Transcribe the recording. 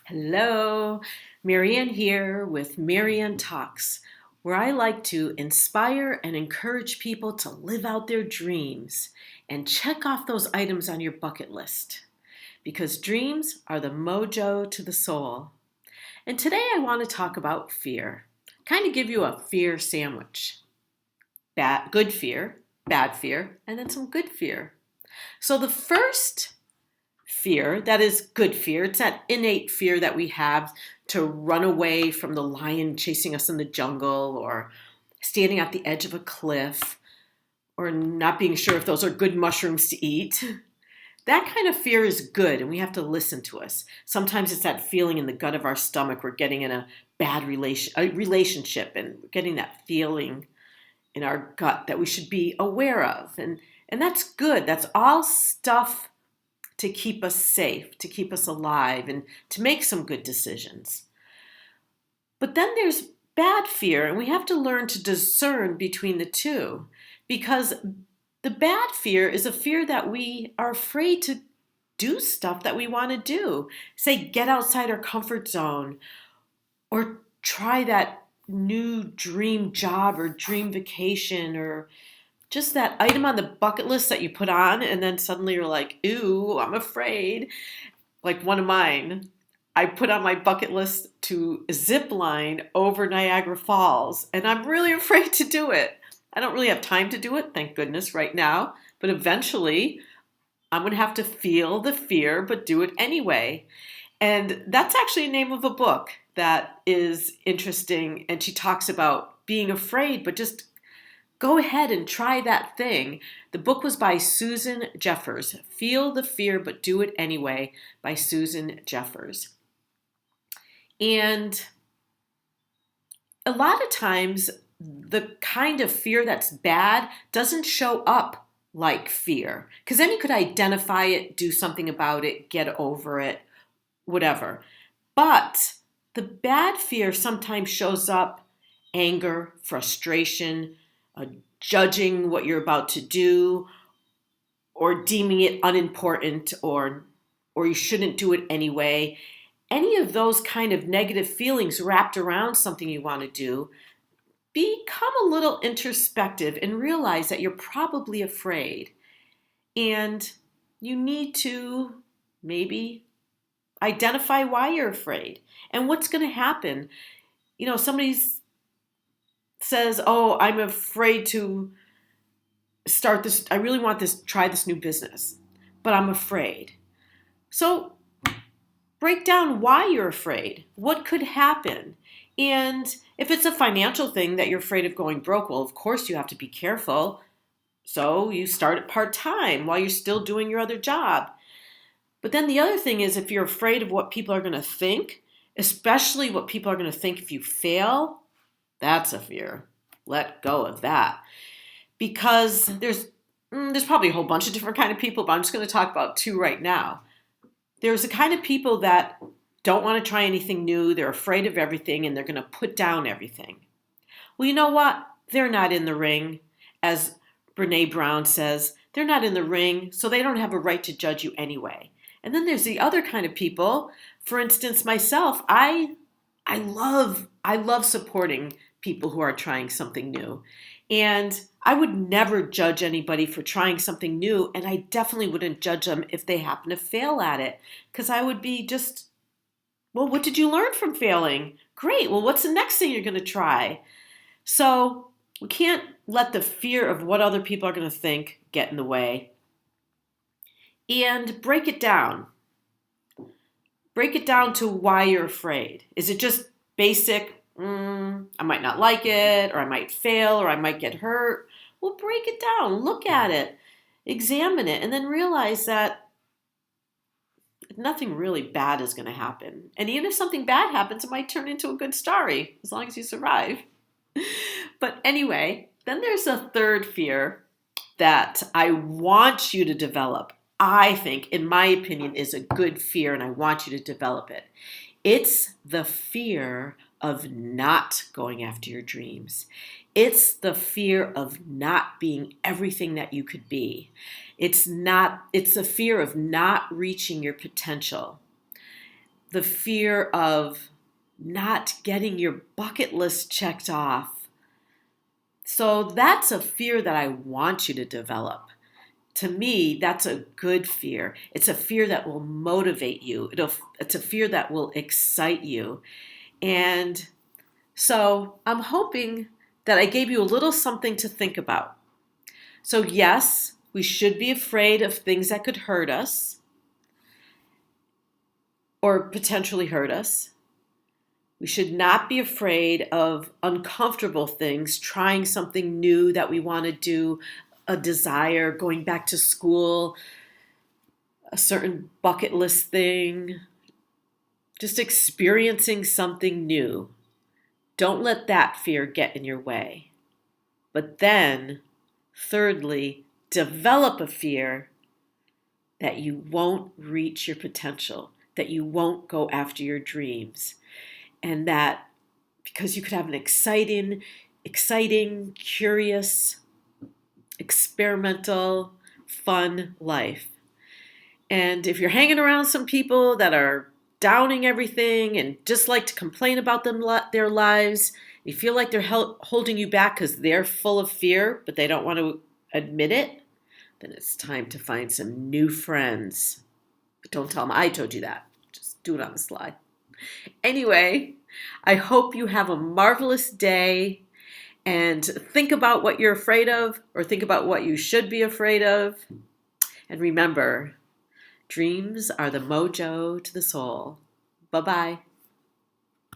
Hello, Marianne here with Marianne Talks, where I like to inspire and encourage people to live out their dreams and check off those items on your bucket list. Because dreams are the mojo to the soul. And today I want to talk about fear. Kind of give you a fear sandwich. Good fear, bad fear, and then some good fear. So the first fear, that is good fear. It's that innate fear that we have to run away from the lion chasing us in the jungle or standing at the edge of a cliff or not being sure if those are good mushrooms to eat. That kind of fear is good and we have to listen to us. Sometimes it's that feeling in the gut of our stomach we're getting in a bad relationship and we're getting that feeling in our gut that we should be aware of. And that's good. That's all stuff to keep us safe, to keep us alive, and to make some good decisions. But then there's bad fear, and we have to learn to discern between the two, because the bad fear is a fear that we are afraid to do stuff that we want to do. Say, get outside our comfort zone, or try that new dream job or dream vacation, or just that item on the bucket list that you put on and then suddenly you're like, ooh, I'm afraid. Like one of mine, I put on my bucket list to zip line over Niagara Falls and I'm really afraid to do it. I don't really have time to do it, thank goodness, right now. But eventually I'm going to have to feel the fear but do it anyway. And that's actually the name of a book that is interesting. And she talks about being afraid, but just go ahead and try that thing. The book was by Susan Jeffers. Feel the Fear But Do It Anyway by Susan Jeffers. And a lot of times, the kind of fear that's bad doesn't show up like fear. Because then you could identify it, do something about it, get over it, whatever. But the bad fear sometimes shows up anger, frustration, judging what you're about to do, or deeming it unimportant, or you shouldn't do it anyway. Any of those kind of negative feelings wrapped around something you want to do, become a little introspective and realize that you're probably afraid. And you need to maybe identify why you're afraid and what's going to happen. Somebody's says, "Oh, I'm afraid to start this. I really want try this new business, but I'm afraid." So break down why you're afraid. What could happen? And if it's a financial thing that you're afraid of going broke, well, of course you have to be careful. So you start it part-time while you're still doing your other job. But then the other thing is if you're afraid of what people are going to think, especially what people are going to think if you fail, that's a fear. Let go of that. Because there's probably a whole bunch of different kind of people, but I'm just going to talk about two right now. There's the kind of people that don't want to try anything new. They're afraid of everything, and they're going to put down everything. Well, you know what? They're not in the ring. As Brene Brown says, they're not in the ring, so they don't have a right to judge you anyway. And then there's the other kind of people. For instance, myself, I love supporting people who are trying something new. And I would never judge anybody for trying something new, and I definitely wouldn't judge them if they happen to fail at it, because I would be just, well, what did you learn from failing? Great, well, what's the next thing you're going to try? So we can't let the fear of what other people are going to think get in the way. And break it down. Break it down to why you're afraid. Is it just basic, I might not like it, or I might fail, or I might get hurt? Well, break it down. Look at it. Examine it. And then realize that nothing really bad is going to happen. And even if something bad happens, it might turn into a good story, as long as you survive. But anyway, then there's a third fear that I want you to develop. I think, in my opinion, is a good fear, and I want you to develop it. It's the fear of not going after your dreams. It's the fear of not being everything that you could be. It's the fear of not reaching your potential. the fear of not getting your bucket list checked off. So that's a fear that I want you to develop. To me, that's a good fear. It's a fear that will motivate you. It's a fear that will excite you. And so I'm hoping that I gave you a little something to think about. So yes, we should be afraid of things that could hurt us or potentially hurt us. We should not be afraid of uncomfortable things, trying something new that we want to do, a desire, going back to school, a certain bucket list thing, just experiencing something new. Don't let that fear get in your way. But then, thirdly, develop a fear that you won't reach your potential, that you won't go after your dreams, and that because you could have an exciting, curious, experimental, fun life. And if you're hanging around some people that are downing everything and just like to complain about their lives, you feel like they're holding you back because they're full of fear, but they don't want to admit it, then it's time to find some new friends. But don't tell them I told you that. Just do it on the slide. Anyway, I hope you have a marvelous day and think about what you're afraid of or think about what you should be afraid of. And remember, dreams are the mojo to the soul. Bye-bye.